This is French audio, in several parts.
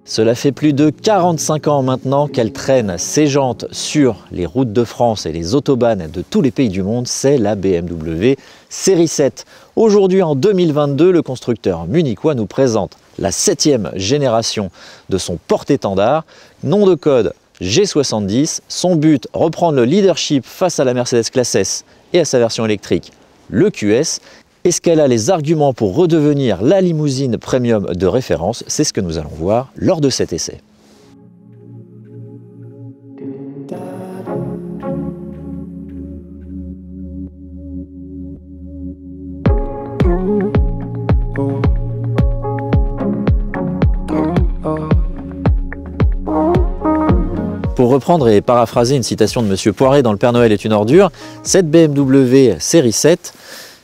Cela fait plus de 45 ans maintenant qu'elle traîne ses jantes sur les routes de France et les autobahns de tous les pays du monde, c'est la BMW Série 7. Aujourd'hui, en 2022, le constructeur munichois nous présente la 7e génération de son porte-étendard, nom de code G70. Son but, reprendre le leadership face à la Mercedes Classe S et à sa version électrique, le QS. Est-ce qu'elle a les arguments pour redevenir la limousine premium de référence? C'est ce que nous allons voir lors de cet essai. Pour reprendre et paraphraser une citation de M. Poiret dans Le Père Noël est une ordure, cette BMW Série 7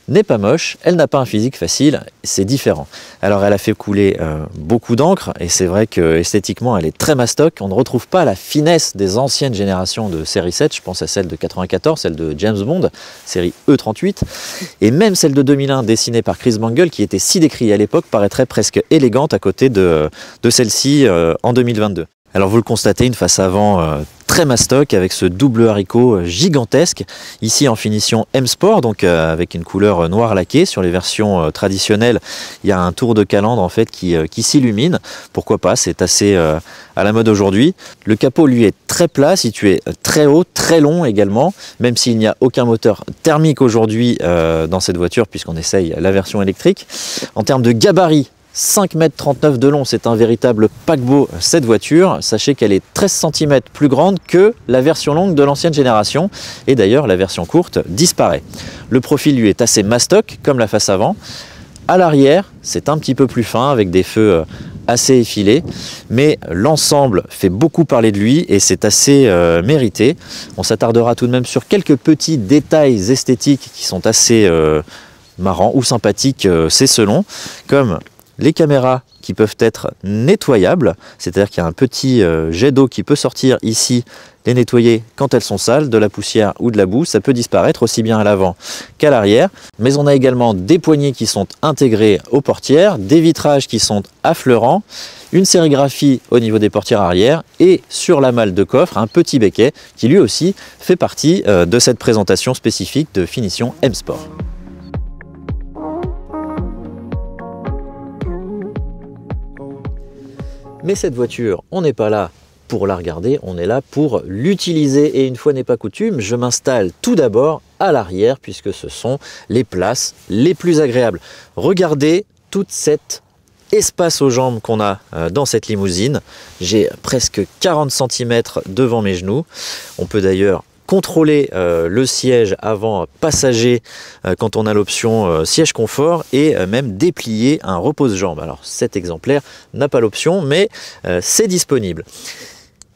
n'est pas moche, elle n'a pas un physique facile, c'est différent. Alors elle a fait couler beaucoup d'encre et c'est vrai que esthétiquement elle est très mastoc. On ne retrouve pas la finesse des anciennes générations de série 7, je pense à celle de 94, celle de James Bond, série E38, et même celle de 2001 dessinée par Chris Bangle qui était si décriée à l'époque paraîtrait presque élégante à côté de celle-ci en 2022. Alors vous le constatez, une face avant très mastoc avec ce double haricot gigantesque, ici en finition M Sport, donc avec une couleur noire laquée. Sur les versions traditionnelles, il y a un tour de calandre en fait qui s'illumine. Pourquoi pas, c'est assez à la mode aujourd'hui. Le capot lui est très plat, situé très haut, très long également, même s'il n'y a aucun moteur thermique aujourd'hui dans cette voiture puisqu'on essaye la version électrique. En termes de gabarit, 5,39 m de long, c'est un véritable paquebot cette voiture. Sachez qu'elle est 13 cm plus grande que la version longue de l'ancienne génération. Et d'ailleurs, la version courte disparaît. Le profil lui est assez mastoc, comme la face avant. À l'arrière, c'est un petit peu plus fin, avec des feux assez effilés. Mais l'ensemble fait beaucoup parler de lui et c'est assez mérité. On s'attardera tout de même sur quelques petits détails esthétiques qui sont assez marrants ou sympathiques, c'est selon, comme les caméras qui peuvent être nettoyables, c'est-à-dire qu'il y a un petit jet d'eau qui peut sortir ici, les nettoyer quand elles sont sales, de la poussière ou de la boue, ça peut disparaître aussi bien à l'avant qu'à l'arrière. Mais on a également des poignées qui sont intégrées aux portières, des vitrages qui sont affleurants, une sérigraphie au niveau des portières arrière et sur la malle de coffre, un petit becquet qui lui aussi fait partie de cette présentation spécifique de finition M Sport. Mais cette voiture, on n'est pas là pour la regarder, on est là pour l'utiliser. Et une fois n'est pas coutume, je m'installe tout d'abord à l'arrière puisque ce sont les places les plus agréables. Regardez toute cet espace aux jambes qu'on a dans cette limousine. J'ai presque 40 cm devant mes genoux. On peut d'ailleurs contrôler le siège avant passager quand on a l'option siège confort et même déplier un repose-jambes. Alors cet exemplaire n'a pas l'option mais c'est disponible.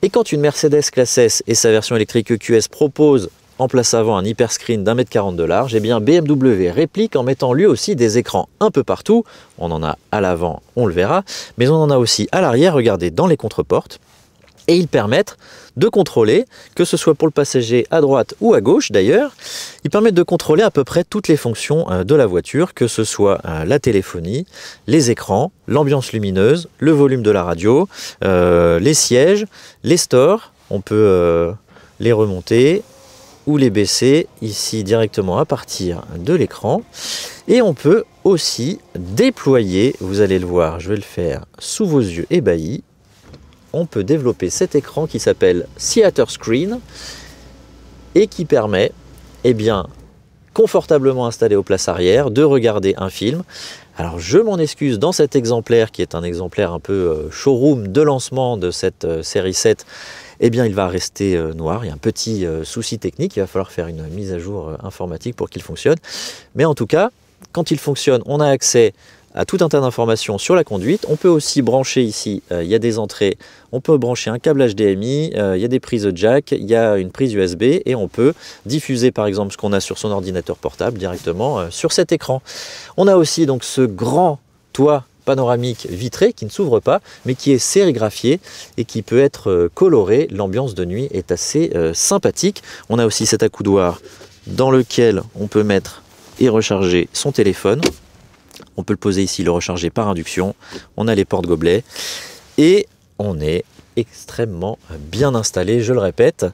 Et quand une Mercedes Classe S et sa version électrique EQS propose en place avant un hyperscreen d'1,40 m de large, eh bien BMW réplique en mettant lui aussi des écrans un peu partout. On en a à l'avant, on le verra, mais on en a aussi à l'arrière, regardez, dans les contreportes. Et ils permettent de contrôler, que ce soit pour le passager à droite ou à gauche d'ailleurs, ils permettent de contrôler à peu près toutes les fonctions de la voiture, que ce soit la téléphonie, les écrans, l'ambiance lumineuse, le volume de la radio, les sièges, les stores, on peut les remonter ou les baisser ici directement à partir de l'écran. Et on peut aussi déployer, vous allez le voir, je vais le faire sous vos yeux ébahis, on peut développer cet écran qui s'appelle Theater Screen et qui permet, eh bien, confortablement installé aux places arrière, de regarder un film. Alors je m'en excuse, dans cet exemplaire qui est un exemplaire un peu showroom de lancement de cette série 7, eh bien il va rester noir. Il y a un petit souci technique, il va falloir faire une mise à jour informatique pour qu'il fonctionne. Mais en tout cas, quand il fonctionne, on a accès à tout un tas d'informations sur la conduite. On peut aussi brancher ici, il y a des entrées, on peut brancher un câble HDMI, il y a des prises jack, il y a une prise USB et on peut diffuser par exemple ce qu'on a sur son ordinateur portable directement sur cet écran. On a aussi donc ce grand toit panoramique vitré qui ne s'ouvre pas mais qui est sérigraphié et qui peut être coloré. L'ambiance de nuit est assez sympathique. On a aussi cet accoudoir dans lequel on peut mettre et recharger son téléphone. On peut le poser ici, le recharger par induction. On a les porte-gobelets. Et on est extrêmement bien installé, je le répète.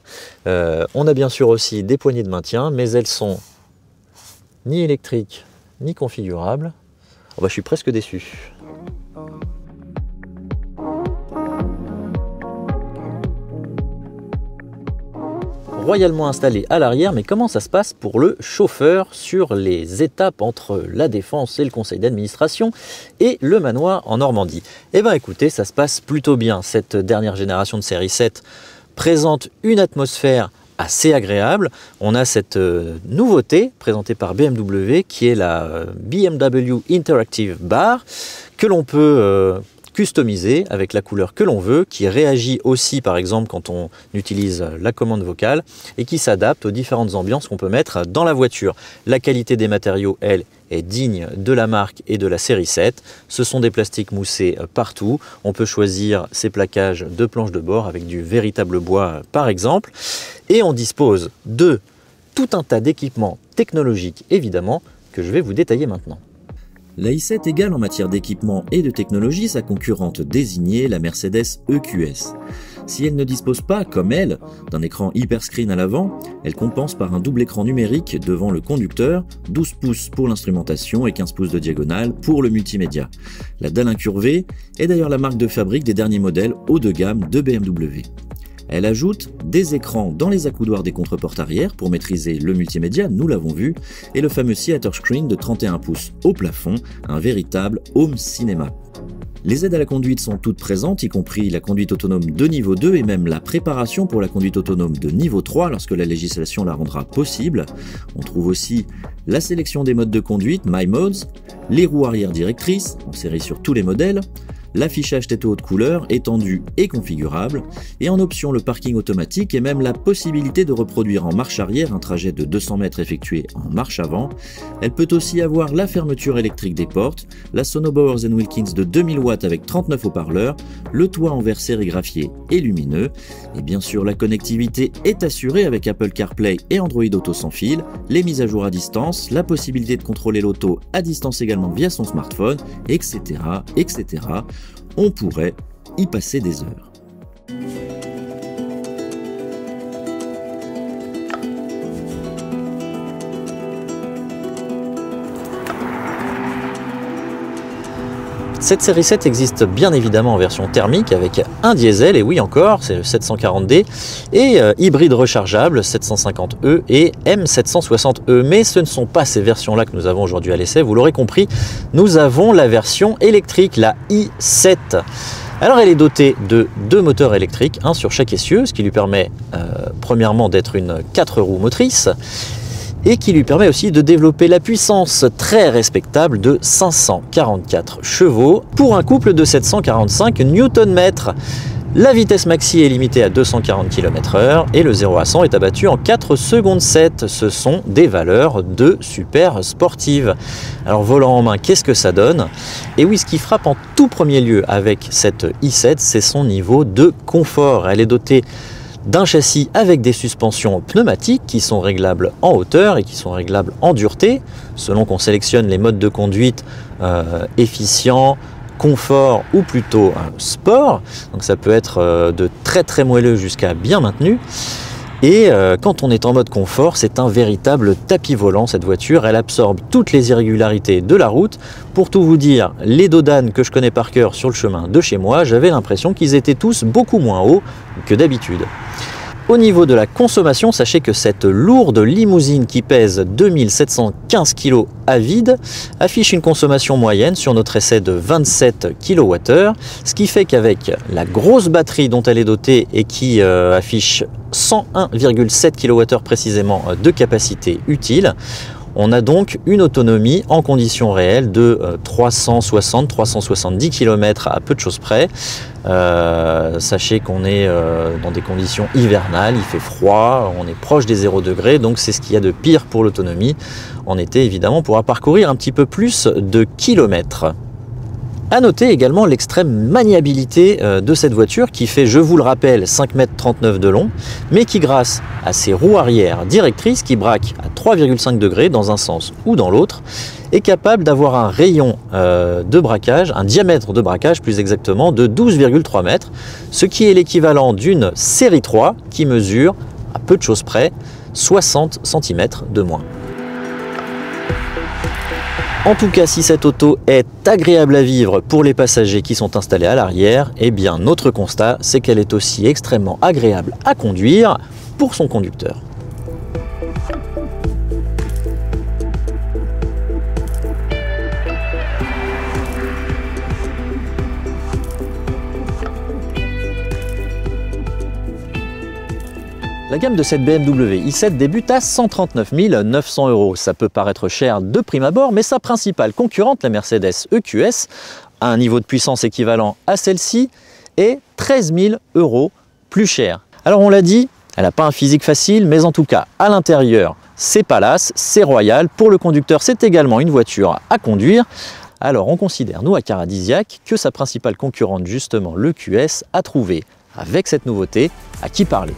On a bien sûr aussi des poignées de maintien, mais elles sont ni électriques ni configurables. Oh bah, je suis presque déçu. Royalement installé à l'arrière, mais comment ça se passe pour le chauffeur sur les étapes entre la Défense et le conseil d'administration et le manoir en Normandie? Eh bien écoutez, ça se passe plutôt bien. Cette dernière génération de série 7 présente une atmosphère assez agréable. On a cette nouveauté présentée par BMW qui est la BMW Interactive Bar que l'on peut customiser avec la couleur que l'on veut, qui réagit aussi par exemple quand on utilise la commande vocale et qui s'adapte aux différentes ambiances qu'on peut mettre dans la voiture. La qualité des matériaux, elle, est digne de la marque et de la série 7. Ce sont des plastiques moussés partout. On peut choisir ses plaquages de planches de bord avec du véritable bois par exemple. Et on dispose de tout un tas d'équipements technologiques évidemment que je vais vous détailler maintenant. La i7 égale en matière d'équipement et de technologie sa concurrente désignée, la Mercedes EQS. Si elle ne dispose pas, comme elle, d'un écran hyperscreen à l'avant, elle compense par un double écran numérique devant le conducteur, 12 pouces pour l'instrumentation et 15 pouces de diagonale pour le multimédia. La dalle incurvée est d'ailleurs la marque de fabrique des derniers modèles haut de gamme de BMW. Elle ajoute des écrans dans les accoudoirs des contreportes arrière pour maîtriser le multimédia, nous l'avons vu, et le fameux Theater Screen de 31 pouces au plafond, un véritable home cinéma. Les aides à la conduite sont toutes présentes, y compris la conduite autonome de niveau 2 et même la préparation pour la conduite autonome de niveau 3 lorsque la législation la rendra possible. On trouve aussi la sélection des modes de conduite, My Modes, les roues arrière directrices, en série sur tous les modèles, l'affichage tête haute couleur, étendu et configurable, et en option le parking automatique et même la possibilité de reproduire en marche arrière un trajet de 200 mètres effectué en marche avant. Elle peut aussi avoir la fermeture électrique des portes, la Sono Bowers & Wilkins de 2000 watts avec 39 haut-parleurs, le toit en verre sérigraphié et lumineux, et bien sûr la connectivité est assurée avec Apple CarPlay et Android Auto sans fil, les mises à jour à distance, la possibilité de contrôler l'auto à distance également via son smartphone, etc., etc. On pourrait y passer des heures. Cette série 7 existe bien évidemment en version thermique avec un diesel, et oui encore, c'est le 740D, et hybride rechargeable 750E et M760E. Mais ce ne sont pas ces versions-là que nous avons aujourd'hui à l'essai, vous l'aurez compris, nous avons la version électrique, la i7. Alors elle est dotée de 2 moteurs électriques, un sur chaque essieu, ce qui lui permet premièrement d'être une 4 roues motrices, et qui lui permet aussi de développer la puissance très respectable de 544 chevaux pour un couple de 745 Nm. La vitesse maxi est limitée à 240 km/h et le 0 à 100 est abattu en 4 secondes 7. Ce sont des valeurs de super sportive. Alors volant en main, qu'est-ce que ça donne? Et oui, ce qui frappe en tout premier lieu avec cette i7, c'est son niveau de confort. Elle est dotée d'un châssis avec des suspensions pneumatiques qui sont réglables en hauteur et qui sont réglables en dureté, selon qu'on sélectionne les modes de conduite efficient, confort ou plutôt sport. Donc ça peut être de très très moelleux jusqu'à bien maintenu. Et quand on est en mode confort, c'est un véritable tapis volant cette voiture. Elle absorbe toutes les irrégularités de la route. Pour tout vous dire, les dos d'âne que je connais par cœur sur le chemin de chez moi, j'avais l'impression qu'ils étaient tous beaucoup moins hauts que d'habitude. Au niveau de la consommation, sachez que cette lourde limousine qui pèse 2715 kg à vide affiche une consommation moyenne sur notre essai de 27 kWh, ce qui fait qu'avec la grosse batterie dont elle est dotée et qui affiche 101,7 kWh précisément de capacité utile, on a donc une autonomie en conditions réelles de 360-370 km à peu de choses près. Sachez qu'on est dans des conditions hivernales, il fait froid, on est proche des 0 degrés, donc c'est ce qu'il y a de pire pour l'autonomie. En été, évidemment, on pourra parcourir un petit peu plus de kilomètres. À noter également l'extrême maniabilité de cette voiture qui fait, je vous le rappelle, 5,39 m de long, mais qui grâce à ses roues arrière directrices qui braquent à 3,5 degrés dans un sens ou dans l'autre, est capable d'avoir un rayon de braquage, un diamètre de braquage plus exactement, de 12,3 m, ce qui est l'équivalent d'une série 3 qui mesure, à peu de choses près, 60 cm de moins. En tout cas, si cette auto est agréable à vivre pour les passagers qui sont installés à l'arrière, eh bien notre constat, c'est qu'elle est aussi extrêmement agréable à conduire pour son conducteur. La gamme de cette BMW i7 débute à 139 900 €. Ça peut paraître cher de prime abord, mais sa principale concurrente, la Mercedes EQS, a un niveau de puissance équivalent à celle-ci et 13 000 € plus cher. Alors on l'a dit, elle n'a pas un physique facile, mais en tout cas, à l'intérieur, c'est palace, c'est royal. Pour le conducteur, c'est également une voiture à conduire. Alors on considère, nous, à Caradisiac, que sa principale concurrente, justement l'EQS, a trouvé, avec cette nouveauté, à qui parler.